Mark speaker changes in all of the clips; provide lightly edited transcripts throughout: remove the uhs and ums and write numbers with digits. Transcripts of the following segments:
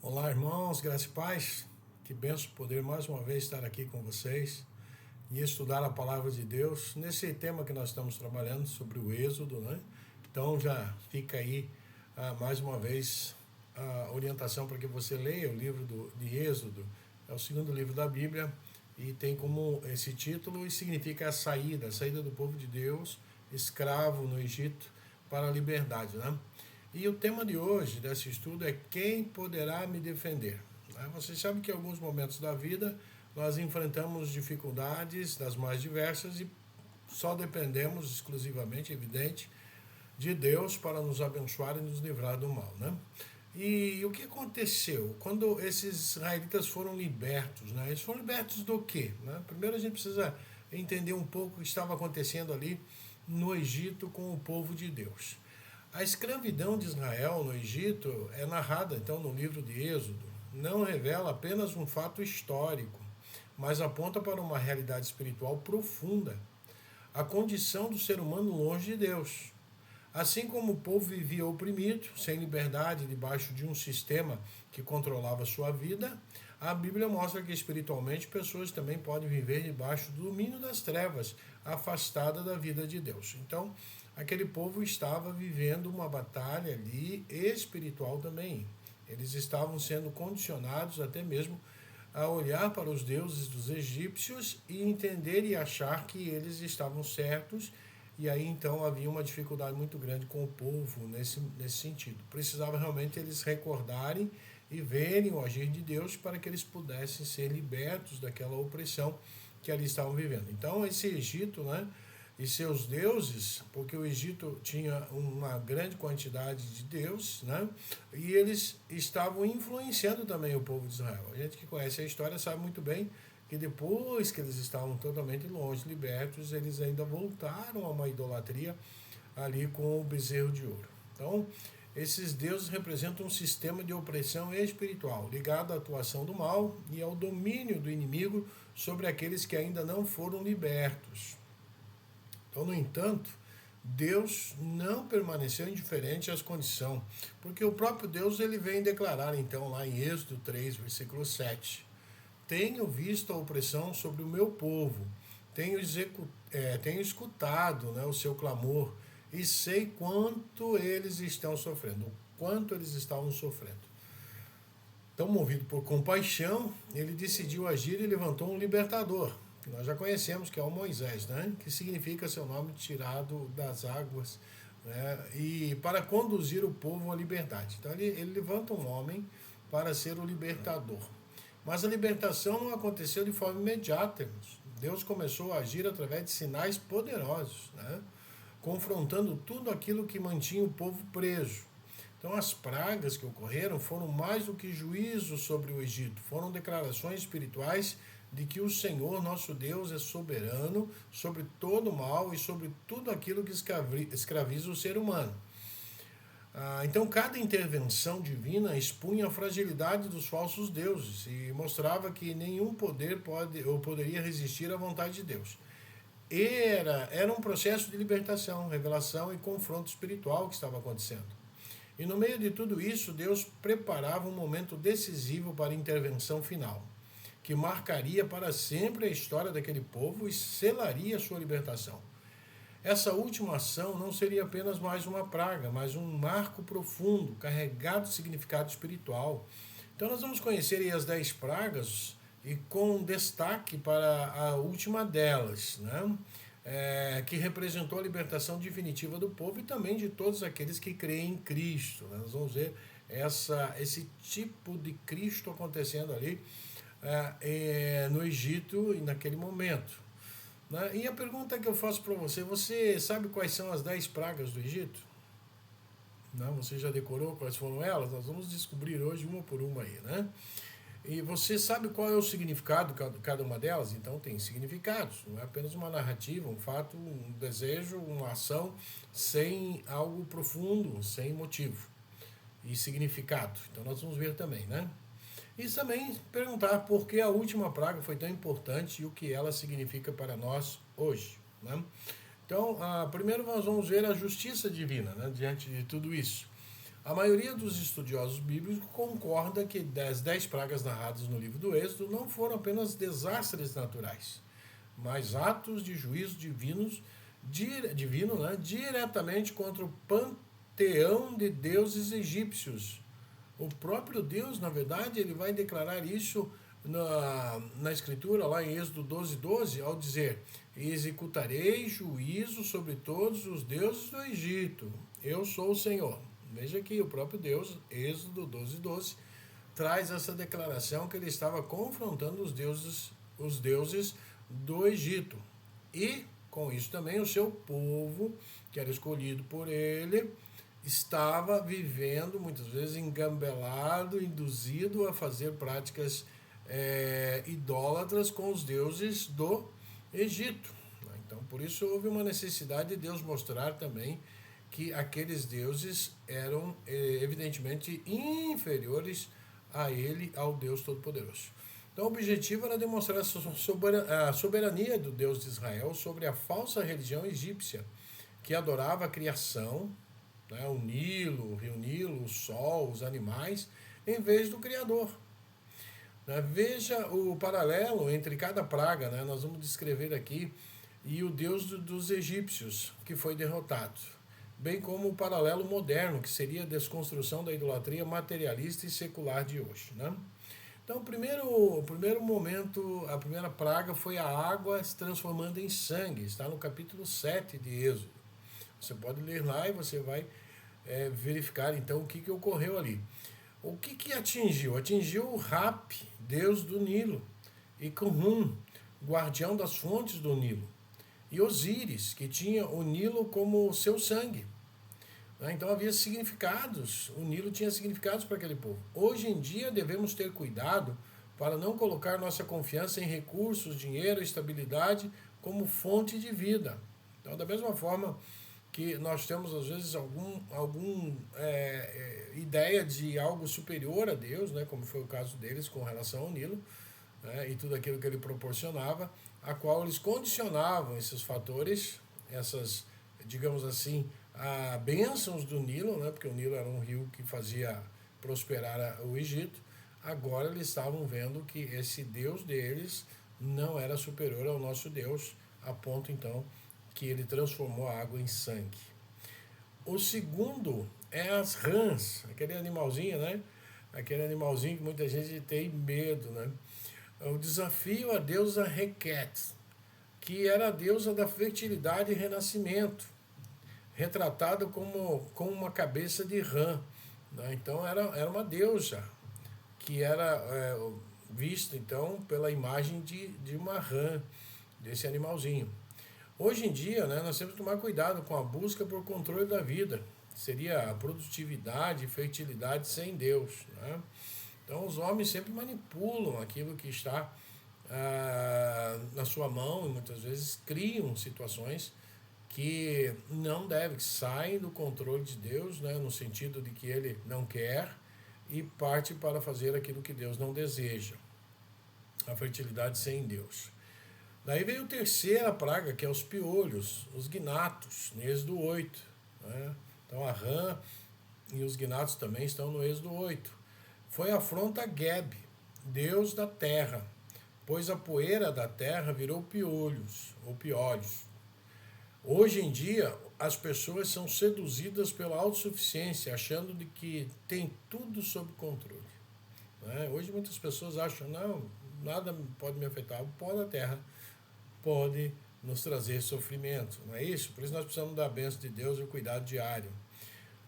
Speaker 1: Olá, irmãos, graça e paz. Que benção poder mais uma vez estar aqui com vocês e estudar a palavra de Deus nesse tema que nós estamos trabalhando sobre o Êxodo, né? Então já fica aí mais uma vez a orientação para que você leia o livro de Êxodo. É o segundo livro da Bíblia e tem como esse título e significa a saída do povo de Deus, escravo no Egito, para a liberdade, né? E o tema de hoje desse estudo é quem poderá me defender. Você sabe que em alguns momentos da vida nós enfrentamos dificuldades das mais diversas e só dependemos exclusivamente, evidente, de Deus para nos abençoar e nos livrar do mal, né? E o que aconteceu quando esses israelitas foram libertos, né? Eles foram libertos do quê, né? Primeiro a gente precisa entender um pouco o que estava acontecendo ali no Egito com o povo de Deus. A escravidão de Israel no Egito é narrada então no livro de Êxodo. Não revela apenas um fato histórico, mas aponta para uma realidade espiritual profunda, a condição do ser humano longe de Deus. Assim como o povo vivia oprimido, sem liberdade, debaixo de um sistema que controlava sua vida, a Bíblia mostra que espiritualmente pessoas também podem viver debaixo do domínio das trevas, afastada da vida de Deus. Então, aquele povo estava vivendo uma batalha ali espiritual também. Eles estavam sendo condicionados até mesmo a olhar para os deuses dos egípcios e entender e achar que eles estavam certos. E aí então havia uma dificuldade muito grande com o povo nesse sentido. Precisava realmente eles recordarem e verem o agir de Deus para que eles pudessem ser libertos daquela opressão que ali estavam vivendo. Então esse Egito, né, e seus deuses, porque o Egito tinha uma grande quantidade de deuses, né, e eles estavam influenciando também o povo de Israel. A gente que conhece a história sabe muito bem que depois que eles estavam totalmente longe, libertos, eles ainda voltaram a uma idolatria ali com o bezerro de ouro. Então, esses deuses representam um sistema de opressão espiritual ligado à atuação do mal e ao domínio do inimigo sobre aqueles que ainda não foram libertos. Então, no entanto, Deus não permaneceu indiferente às condições, porque o próprio Deus ele vem declarar então lá em Êxodo 3, versículo 7: tenho visto a opressão sobre o meu povo, tenho escutado, né, o seu clamor e sei quanto eles estão sofrendo, o quanto eles estavam sofrendo. Então, movido por compaixão, ele decidiu agir e levantou um libertador, que nós já conhecemos, que é o Moisés, né, que significa seu nome tirado das águas, né, e para conduzir o povo à liberdade. Então, ele levanta um homem para ser o libertador. Mas a libertação não aconteceu de forma imediata, irmãos. Deus começou a agir através de sinais poderosos, né, confrontando tudo aquilo que mantinha o povo preso. Então, as pragas que ocorreram foram mais do que juízo sobre o Egito, foram declarações espirituais de que o Senhor, nosso Deus, é soberano sobre todo o mal e sobre tudo aquilo que escraviza o ser humano. Então, cada intervenção divina expunha a fragilidade dos falsos deuses e mostrava que nenhum poder poderia resistir à vontade de Deus. Era um processo de libertação, revelação e confronto espiritual que estava acontecendo. E no meio de tudo isso, Deus preparava um momento decisivo para a intervenção final, que marcaria para sempre a história daquele povo e selaria a sua libertação. Essa última ação não seria apenas mais uma praga, mas um marco profundo, carregado de significado espiritual. Então nós vamos conhecer aí as 10 pragas e com destaque para a última delas, né? Que representou a libertação definitiva do povo e também de todos aqueles que creem em Cristo. Nós vamos ver esse tipo de Cristo acontecendo ali no Egito e naquele momento. Né? E a pergunta que eu faço para você sabe quais são as 10 pragas do Egito? Não, você já decorou quais foram elas? Nós vamos descobrir hoje uma por uma aí, né? E você sabe qual é o significado de cada uma delas? Então tem significados, não é apenas uma narrativa, um fato, um desejo, uma ação sem algo profundo, sem motivo e significado. Então nós vamos ver também, né? E também perguntar por que a última praga foi tão importante e o que ela significa para nós hoje, né? Então, primeiro nós vamos ver a justiça divina, né, diante de tudo isso. A maioria dos estudiosos bíblicos concorda que das 10 pragas narradas no livro do Êxodo não foram apenas desastres naturais, mas atos de juízo divino, né, diretamente contra o panteão de deuses egípcios. O próprio Deus, na verdade, ele vai declarar isso na Escritura, lá em Êxodo 12:12, ao dizer: executarei juízo sobre todos os deuses do Egito. Eu sou o Senhor. Veja que o próprio Deus, Êxodo 12:12, traz essa declaração que ele estava confrontando os deuses do Egito. E, com isso também, o seu povo, que era escolhido por ele, estava vivendo, muitas vezes, engambelado, induzido a fazer práticas idólatras com os deuses do Egito. Então, por isso, houve uma necessidade de Deus mostrar também que aqueles deuses eram, evidentemente, inferiores a ele, ao Deus Todo-Poderoso. Então, o objetivo era demonstrar a soberania do Deus de Israel sobre a falsa religião egípcia, que adorava a criação, né, o Nilo, o rio Nilo, o sol, os animais, em vez do Criador. Veja o paralelo entre cada praga, né, nós vamos descrever aqui, e o Deus dos egípcios, que foi derrotado, bem como o paralelo moderno, que seria a desconstrução da idolatria materialista e secular de hoje. Né? Então, o primeiro momento, a primeira praga foi a água se transformando em sangue, está no capítulo 7 de Êxodo. Você pode ler lá e você vai verificar, então, o que ocorreu ali. O que atingiu? Atingiu o Rap, deus do Nilo, e Cunhum, guardião das fontes do Nilo, e Osíris, que tinha o Nilo como seu sangue. Então havia significados, o Nilo tinha significados para aquele povo. Hoje em dia devemos ter cuidado para não colocar nossa confiança em recursos, dinheiro, estabilidade como fonte de vida. Então, da mesma forma que nós temos às vezes alguma ideia de algo superior a Deus, né, como foi o caso deles com relação ao Nilo, né, e tudo aquilo que ele proporcionava, a qual eles condicionavam esses fatores, essas, digamos assim, bênçãos do Nilo, né, porque o Nilo era um rio que fazia prosperar o Egito. Agora eles estavam vendo que esse Deus deles não era superior ao nosso Deus, a ponto então que ele transformou a água em sangue. O segundo é as rãs, aquele animalzinho, né? Aquele animalzinho que muita gente tem medo, né? O desafio à deusa Requet, que era a deusa da fertilidade e renascimento, retratada com uma cabeça de rã. Né? Então era uma deusa que era vista então pela imagem de uma rã, desse animalzinho. Hoje em dia, né, nós temos que tomar cuidado com a busca por controle da vida. Seria a produtividade e fertilidade sem Deus. Né? Então os homens sempre manipulam aquilo que está na sua mão e muitas vezes criam situações que não devem, que saem do controle de Deus, né, no sentido de que ele não quer, e parte para fazer aquilo que Deus não deseja. A fertilidade sem Deus. Daí veio a terceira praga, que é os piolhos, os gnatos, no Êxodo 8. Né? Então a rã e os gnatos também estão no Êxodo 8. Foi a afronta a Geb, deus da terra, pois a poeira da terra virou piolhos, ou piolhos. Hoje em dia, as pessoas são seduzidas pela autossuficiência, achando de que tem tudo sob controle. Né? Hoje muitas pessoas acham, não, nada pode me afetar, o pó da terra pode nos trazer sofrimento, não é isso? Por isso nós precisamos da bênção de Deus e o cuidado diário.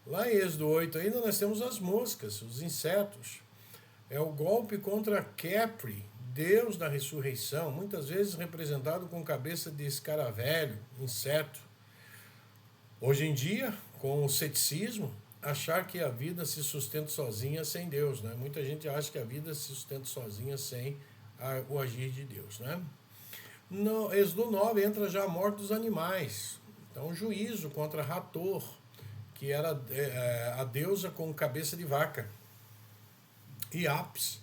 Speaker 1: Lá em Êxodo 8 ainda nós temos as moscas, os insetos. É o golpe contra Capri, deus da ressurreição, muitas vezes representado com cabeça de escaravelho, inseto. Hoje em dia, com o ceticismo, achar que a vida se sustenta sozinha sem Deus. Né? Muita gente acha que a vida se sustenta sozinha sem o agir de Deus. Né? No Êxodo 9 entra já a morte dos animais. Então, o juízo contra Hathor, que era a deusa com cabeça de vaca. E Apis,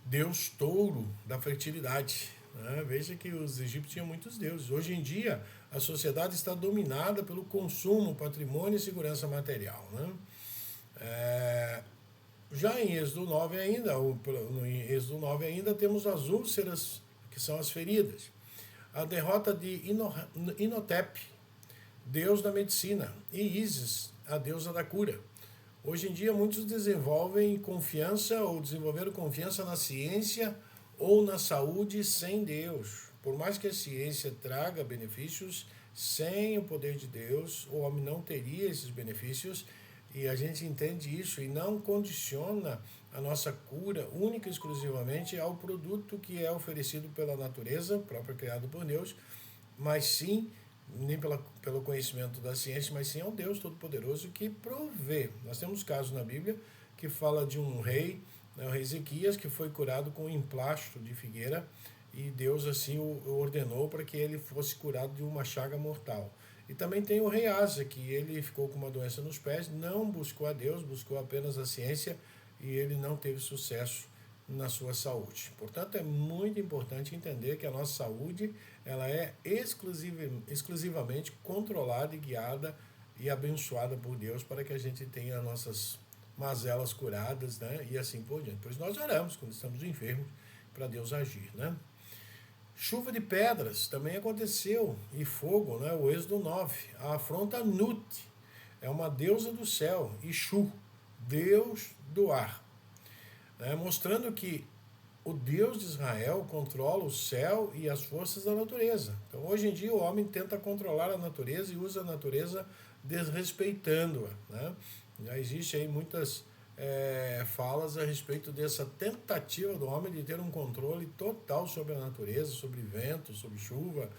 Speaker 1: deus touro da fertilidade. Né? Veja que os egípcios tinham muitos deuses. Hoje em dia, a sociedade está dominada pelo consumo, patrimônio e segurança material. Né? Já em Êxodo 9 ainda, em Êxodo 9 ainda temos as úlceras, que são as feridas. A derrota de Inotep, deus da medicina, e Ísis, a deusa da cura. Hoje em dia, muitos desenvolveram confiança na ciência ou na saúde sem Deus. Por mais que a ciência traga benefícios, sem o poder de Deus, o homem não teria esses benefícios, e a gente entende isso e não condiciona a nossa cura única e exclusivamente ao produto que é oferecido pela natureza, própria criado por Deus, mas sim, nem pelo conhecimento da ciência, mas sim ao Deus Todo-Poderoso que provê. Nós temos casos na Bíblia que fala de um rei, o rei Ezequias, que foi curado com um emplasto de figueira, e Deus assim o ordenou para que ele fosse curado de uma chaga mortal. E também tem o rei Asa, que ele ficou com uma doença nos pés, não buscou a Deus, buscou apenas a ciência, e ele não teve sucesso na sua saúde. Portanto, é muito importante entender que a nossa saúde ela é exclusivamente controlada e guiada e abençoada por Deus para que a gente tenha as nossas mazelas curadas, né? E assim por diante. Pois nós oramos quando estamos enfermos para Deus agir, né? Chuva de pedras também aconteceu, e fogo, né? O Êxodo 9. A afronta Nut, é uma deusa do céu, e Shu, deus do ar. Mostrando que o Deus de Israel controla o céu e as forças da natureza. Então, hoje em dia, o homem tenta controlar a natureza e usa a natureza desrespeitando-a, né? Já existe aí muitas falas a respeito dessa tentativa do homem de ter um controle total sobre a natureza, sobre vento, sobre chuva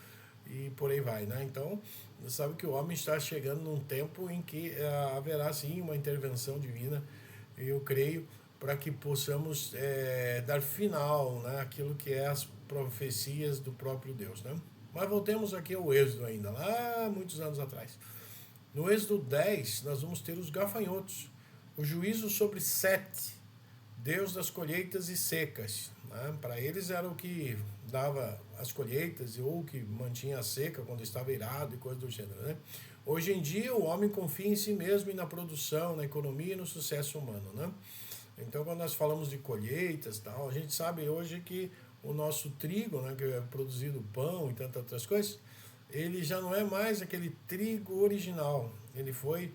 Speaker 1: e por aí vai, né? Então, sabe que o homem está chegando num tempo em que haverá sim uma intervenção divina, eu creio, para que possamos dar final, né, àquilo que é as profecias do próprio Deus, né? Mas voltemos aqui ao Êxodo ainda, lá muitos anos atrás. No Êxodo 10, nós vamos ter os gafanhotos, o juízo sobre Sete, deus das colheitas e secas, né? Para eles era o que dava as colheitas ou o que mantinha a seca quando estava irado e coisa do gênero, né? Hoje em dia, o homem confia em si mesmo e na produção, na economia e no sucesso humano, né? Então, quando nós falamos de colheitas, tal, a gente sabe hoje que o nosso trigo, né, que é produzido pão e tantas outras coisas, ele já não é mais aquele trigo original. Ele foi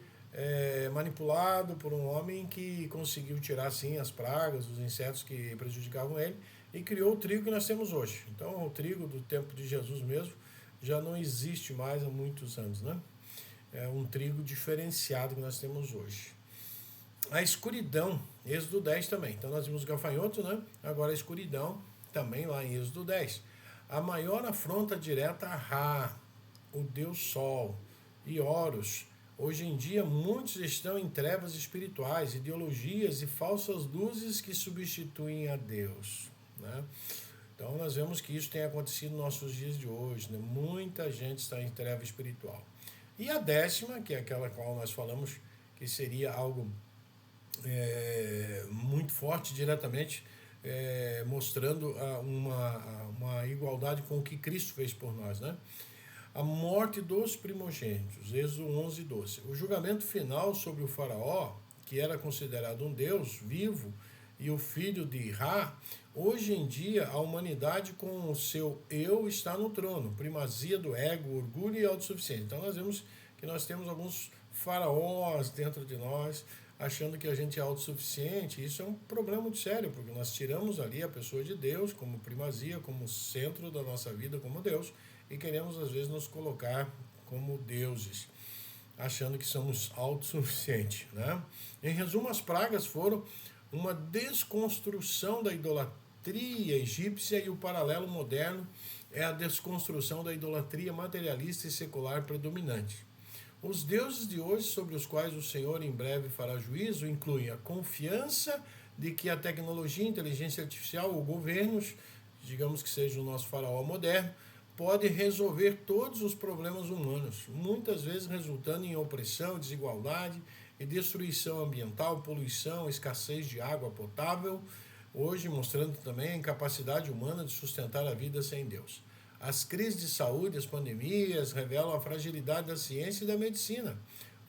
Speaker 1: manipulado por um homem que conseguiu tirar, sim, as pragas, os insetos que prejudicavam ele, e criou o trigo que nós temos hoje. Então, o trigo do tempo de Jesus mesmo já não existe mais há muitos anos, né? É um trigo diferenciado que nós temos hoje. A escuridão, Êxodo 10 também. Então nós vimos gafanhoto, né? Agora a escuridão, também lá em Êxodo 10. A maior afronta direta a Ra, o Deus Sol, e Horus. Hoje em dia, muitos estão em trevas espirituais, ideologias e falsas luzes que substituem a Deus, né? Então nós vemos que isso tem acontecido nos nossos dias de hoje, né? Muita gente está em treva espiritual. E a 10ª, que é aquela qual nós falamos que seria algo muito forte, diretamente mostrando uma igualdade com o que Cristo fez por nós, né? A morte dos primogênitos, Êxodo 11, 12. O julgamento final sobre o faraó, que era considerado um deus vivo, e o filho de Ra. Hoje em dia, a humanidade com o seu eu está no trono, primazia do ego, orgulho e autossuficiência. Então nós vemos que nós temos alguns faraós dentro de nós, achando que a gente é autossuficiente. Isso é um problema muito sério, porque nós tiramos ali a pessoa de Deus como primazia, como centro da nossa vida, como Deus, e queremos às vezes nos colocar como deuses, achando que somos autossuficientes, né? Em resumo, as pragas foram uma desconstrução da idolatria egípcia, e o paralelo moderno é a desconstrução da idolatria materialista e secular predominante. Os deuses de hoje, sobre os quais o Senhor em breve fará juízo, incluem a confiança de que a tecnologia, a inteligência artificial ou governos, digamos que seja o nosso faraó moderno, pode resolver todos os problemas humanos, muitas vezes resultando em opressão, desigualdade e destruição ambiental, poluição, escassez de água potável, hoje mostrando também a incapacidade humana de sustentar a vida sem Deus. As crises de saúde, as pandemias, revelam a fragilidade da ciência e da medicina.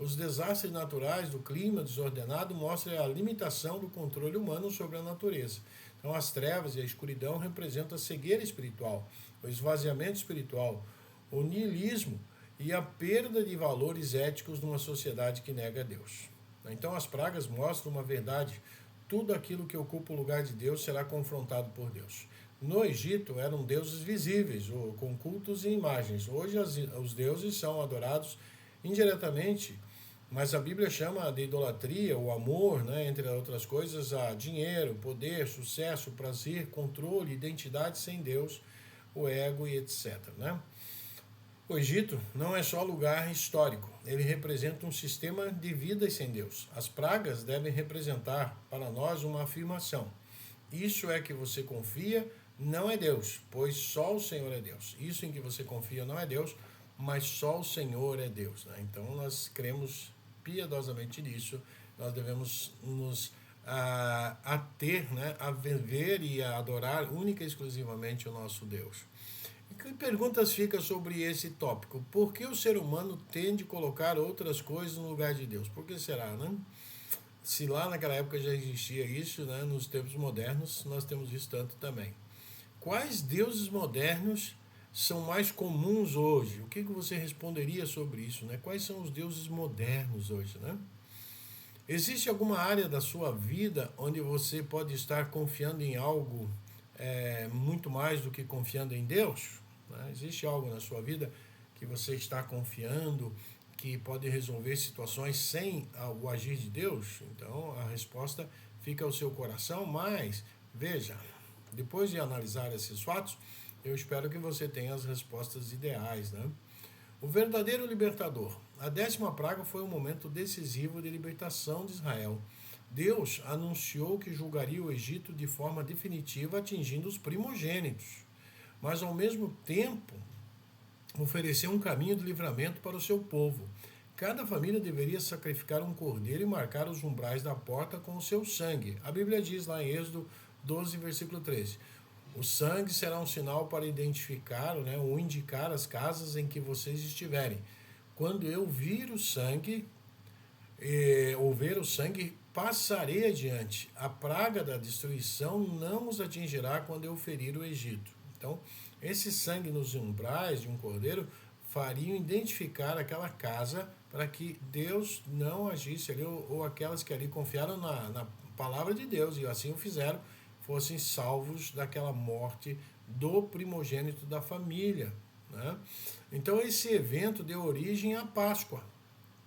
Speaker 1: Os desastres naturais do clima desordenado mostram a limitação do controle humano sobre a natureza. Então, as trevas e a escuridão representam a cegueira espiritual, o esvaziamento espiritual, o niilismo e a perda de valores éticos numa sociedade que nega a Deus. Então, as pragas mostram uma verdade: tudo aquilo que ocupa o lugar de Deus será confrontado por Deus. No Egito eram deuses visíveis, com cultos e imagens. Hoje os deuses são adorados indiretamente, mas a Bíblia chama de idolatria o amor, né, entre outras coisas, a dinheiro, poder, sucesso, prazer, controle, identidade sem Deus, o ego e etc. Né? O Egito não é só lugar histórico, ele representa um sistema de vida sem Deus. As pragas devem representar para nós uma afirmação: isso é que você confia, não é Deus, pois só o Senhor é Deus. Isso em que você confia não é Deus, mas só o Senhor é Deus. Né? Então nós cremos piedosamente nisso, nós devemos nos ater, né, a viver e a adorar única e exclusivamente o nosso Deus. E que perguntas ficam sobre esse tópico? Por que o ser humano tende a colocar outras coisas no lugar de Deus? Por que será, né? Se lá naquela época já existia isso, né, nos tempos modernos, nós temos isso tanto também. Quais deuses modernos são mais comuns hoje? O que você responderia sobre isso, né? Quais são os deuses modernos hoje, né? Existe alguma área da sua vida onde você pode estar confiando em algo muito mais do que confiando em Deus? Né? Existe algo na sua vida que você está confiando que pode resolver situações sem o agir de Deus? Então a resposta fica ao seu coração, mas veja, depois de analisar esses fatos, eu espero que você tenha as respostas ideais, né? O verdadeiro libertador. A 10ª praga foi um momento decisivo de libertação de Israel. Deus anunciou que julgaria o Egito de forma definitiva, atingindo os primogênitos, mas ao mesmo tempo ofereceu um caminho de livramento para o seu povo. Cada família deveria sacrificar um cordeiro e marcar os umbrais da porta com o seu sangue. A Bíblia diz lá em Êxodo 12, versículo 13. O sangue será um sinal para identificar, né, ou indicar as casas em que vocês estiverem. Quando eu vir o sangue, ou ver o sangue, passarei adiante. A praga da destruição não os atingirá quando eu ferir o Egito. Então, esse sangue nos umbrais de um cordeiro faria identificar aquela casa para que Deus não agisse ali, ou aquelas que ali confiaram na palavra de Deus e assim o fizeram, fossem salvos daquela morte do primogênito da família. Né? Então esse evento deu origem à Páscoa,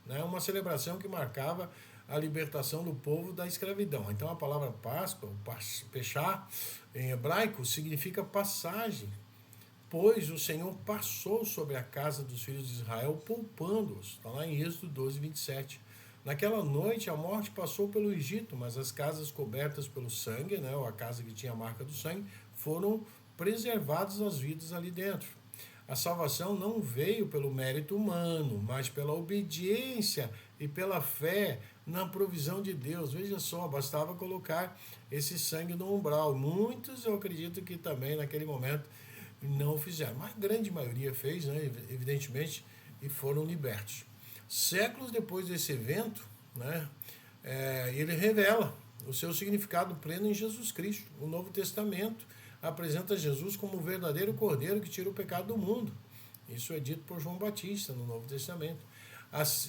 Speaker 1: né? Uma celebração que marcava a libertação do povo da escravidão. Então a palavra Páscoa, Peshá, em hebraico, significa passagem, pois o Senhor passou sobre a casa dos filhos de Israel, poupando-os. Está lá em Êxodo 12, 27. Naquela noite a morte passou pelo Egito, mas as casas cobertas pelo sangue, né, ou a casa que tinha a marca do sangue, foram preservadas as vidas ali dentro. A salvação não veio pelo mérito humano, mas pela obediência e pela fé na provisão de Deus. Veja só, bastava colocar esse sangue no umbral. Muitos, eu acredito que também naquele momento não fizeram, mas a grande maioria fez, né, evidentemente, e foram libertos. Séculos depois desse evento, né, ele revela o seu significado pleno em Jesus Cristo. O Novo Testamento apresenta Jesus como o verdadeiro cordeiro que tira o pecado do mundo. Isso é dito por João Batista no Novo Testamento,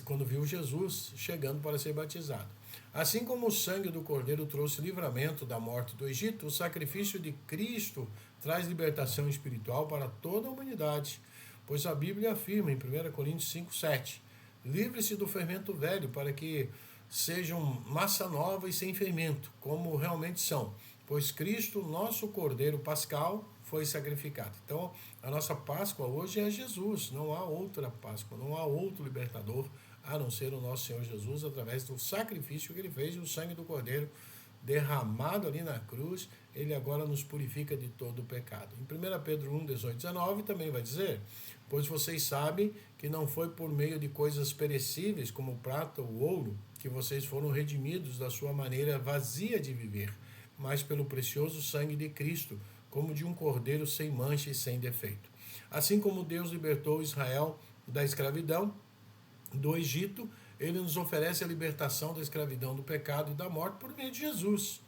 Speaker 1: quando viu Jesus chegando para ser batizado. Assim como o sangue do cordeiro trouxe livramento da morte do Egito, o sacrifício de Cristo traz libertação espiritual para toda a humanidade, pois a Bíblia afirma em 1 Coríntios 5, 7, livre-se do fermento velho, para que sejam massa nova e sem fermento, como realmente são. Pois Cristo, nosso Cordeiro Pascal, foi sacrificado. Então, a nossa Páscoa hoje é Jesus. Não há outra Páscoa, não há outro libertador, a não ser o nosso Senhor Jesus, através do sacrifício que ele fez, o sangue do Cordeiro derramado ali na cruz, ele agora nos purifica de todo o pecado. Em 1 Pedro 1, 18, 19 também vai dizer, pois vocês sabem que não foi por meio de coisas perecíveis, como prata ou ouro, que vocês foram redimidos da sua maneira vazia de viver, mas pelo precioso sangue de Cristo, como de um cordeiro sem mancha e sem defeito. Assim como Deus libertou Israel da escravidão do Egito, Ele nos oferece a libertação da escravidão do pecado e da morte por meio de Jesus.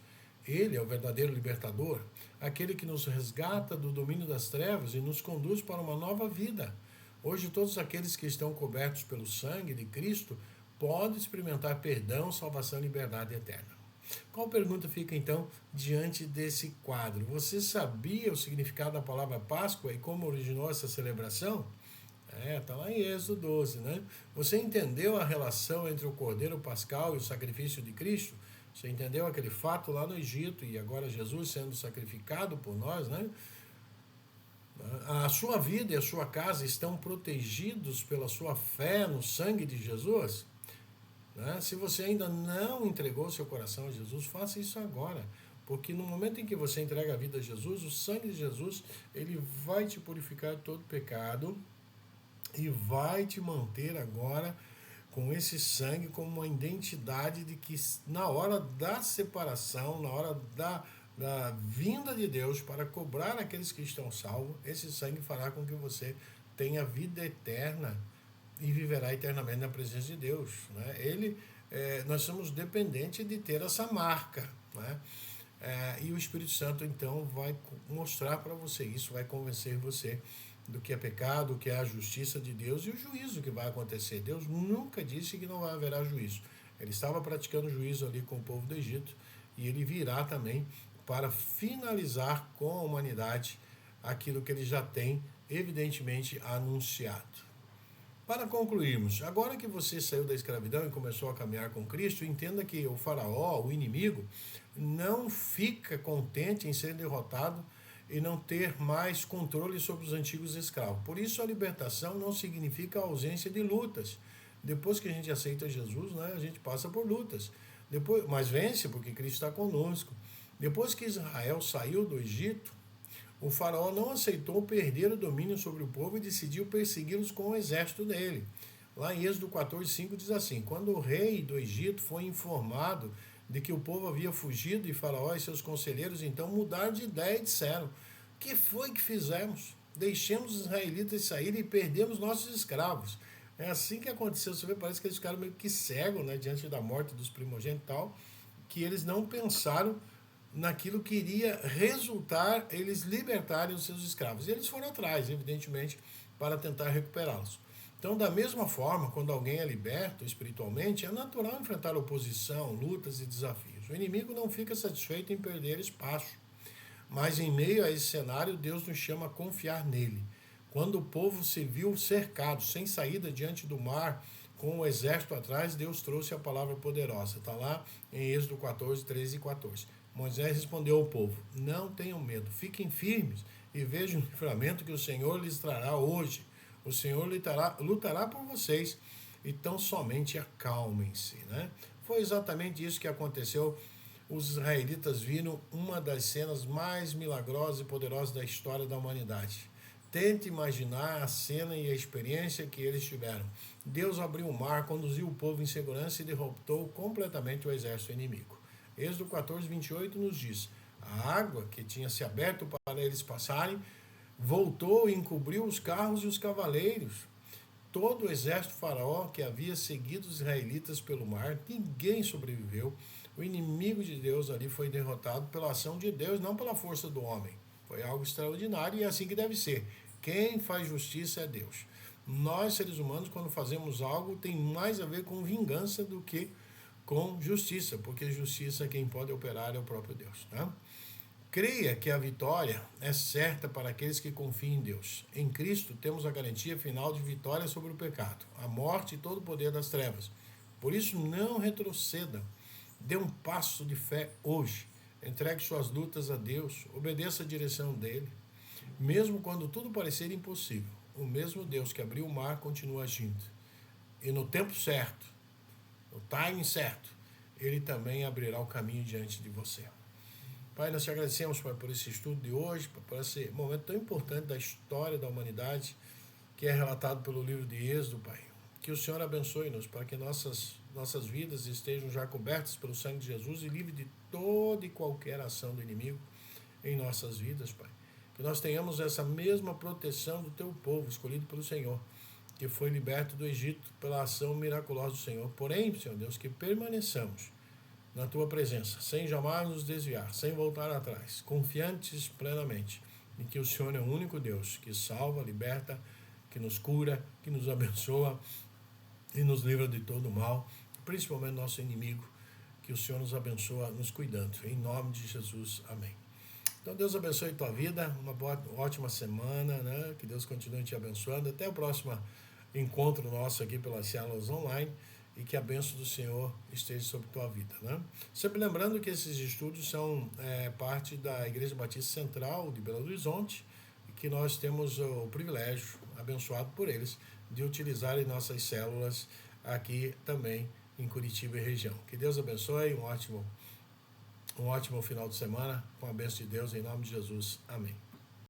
Speaker 1: Ele é o verdadeiro libertador, aquele que nos resgata do domínio das trevas e nos conduz para uma nova vida. Hoje, todos aqueles que estão cobertos pelo sangue de Cristo podem experimentar perdão, salvação e liberdade eterna. Qual pergunta fica, então, diante desse quadro? Você sabia o significado da palavra Páscoa e como originou essa celebração? Está lá em Êxodo 12, né? Você entendeu a relação entre o Cordeiro Pascal e o sacrifício de Cristo? Você entendeu aquele fato lá no Egito e agora Jesus sendo sacrificado por nós, né? A sua vida e a sua casa estão protegidos pela sua fé no sangue de Jesus? Né? Se você ainda não entregou seu coração a Jesus, faça isso agora. Porque no momento em que você entrega a vida a Jesus, o sangue de Jesus, ele vai te purificar de todo pecado e vai te manter agora com esse sangue como uma identidade de que na hora da separação, na hora da vinda de Deus para cobrar aqueles que estão salvos, esse sangue fará com que você tenha vida eterna e viverá eternamente na presença de Deus. Né? Nós somos dependentes de ter essa marca. Né? E o Espírito Santo, então, vai mostrar para você isso, vai convencer você do que é pecado, do que é a justiça de Deus e o juízo que vai acontecer. Deus nunca disse que não haverá juízo. Ele estava praticando juízo ali com o povo do Egito e ele virá também para finalizar com a humanidade aquilo que ele já tem, evidentemente, anunciado. Para concluirmos, agora que você saiu da escravidão e começou a caminhar com Cristo, entenda que o faraó, o inimigo, não fica contente em ser derrotado e não ter mais controle sobre os antigos escravos. Por isso, a libertação não significa a ausência de lutas. Depois que a gente aceita Jesus, né, a gente passa por lutas. Mas vence, porque Cristo está conosco. Depois que Israel saiu do Egito, o faraó não aceitou perder o domínio sobre o povo e decidiu persegui-los com o exército dele. Lá em Êxodo 14:5 diz assim: quando o rei do Egito foi informado de que o povo havia fugido e faraó e seus conselheiros então mudaram de ideia e disseram: o que foi que fizemos? Deixemos os israelitas saírem e perdemos nossos escravos. É assim que aconteceu. Você vê, parece que eles ficaram meio que cegos, né, diante da morte dos primogênitos e tal, que eles não pensaram naquilo que iria resultar eles libertarem os seus escravos. E eles foram atrás, evidentemente, para tentar recuperá-los. Então, da mesma forma, quando alguém é liberto espiritualmente, é natural enfrentar oposição, lutas e desafios. O inimigo não fica satisfeito em perder espaço. Mas em meio a esse cenário, Deus nos chama a confiar nele. Quando o povo se viu cercado, sem saída diante do mar, com o exército atrás, Deus trouxe a palavra poderosa. Está lá em Êxodo 14, 13 e 14. Moisés respondeu ao povo: não tenham medo, fiquem firmes e vejam o livramento que o Senhor lhes trará hoje. O Senhor lutará por vocês, então somente acalmem-se. Né? Foi exatamente isso que aconteceu. Os israelitas viram uma das cenas mais milagrosas e poderosas da história da humanidade. Tente imaginar a cena e a experiência que eles tiveram. Deus abriu o mar, conduziu o povo em segurança e derrotou completamente o exército inimigo. Êxodo 14, 28 nos diz: a água que tinha se aberto para eles passarem voltou e encobriu os carros e os cavaleiros. Todo o exército faraó que havia seguido os israelitas pelo mar, ninguém sobreviveu. O inimigo de Deus ali foi derrotado pela ação de Deus, não pela força do homem. Foi algo extraordinário e é assim que deve ser. Quem faz justiça é Deus. Nós, seres humanos, quando fazemos algo, tem mais a ver com vingança do que com justiça, porque justiça quem pode operar é o próprio Deus. Né? Creia que a vitória é certa para aqueles que confiam em Deus. Em Cristo temos a garantia final de vitória sobre o pecado, a morte e todo o poder das trevas. Por isso, não retroceda. Dê um passo de fé hoje. Entregue suas lutas a Deus. Obedeça a direção dele. Mesmo quando tudo parecer impossível, o mesmo Deus que abriu o mar continua agindo. E no tempo certo, no timing certo, ele também abrirá o caminho diante de você. Pai, nós te agradecemos, Pai, por esse estudo de hoje, por esse momento tão importante da história da humanidade, que é relatado pelo livro de Êxodo, Pai. Que o Senhor abençoe-nos para que nossas vidas estejam já cobertas pelo sangue de Jesus e livre de toda e qualquer ação do inimigo em nossas vidas, Pai. Que nós tenhamos essa mesma proteção do teu povo, escolhido pelo Senhor. que foi liberto do Egito pela ação miraculosa do Senhor. Porém, Senhor Deus, que permaneçamos na tua presença, sem jamais nos desviar, sem voltar atrás, confiantes plenamente em que o Senhor é o único Deus que salva, liberta, que nos cura, que nos abençoa e nos livra de todo o mal, principalmente nosso inimigo, que o Senhor nos abençoa nos cuidando. Em nome de Jesus, amém. Então Deus abençoe a tua vida, uma ótima semana, né? Que Deus continue te abençoando. Até o próximo encontro nosso aqui pelas células online e que a bênção do Senhor esteja sobre a tua vida, né? Sempre lembrando que esses estudos são parte da Igreja Batista Central de Belo Horizonte e que nós temos o privilégio, abençoado por eles, de utilizar em nossas células aqui também em Curitiba e região. Que Deus abençoe, um ótimo final de semana, com a bênção de Deus, em nome de Jesus. Amém.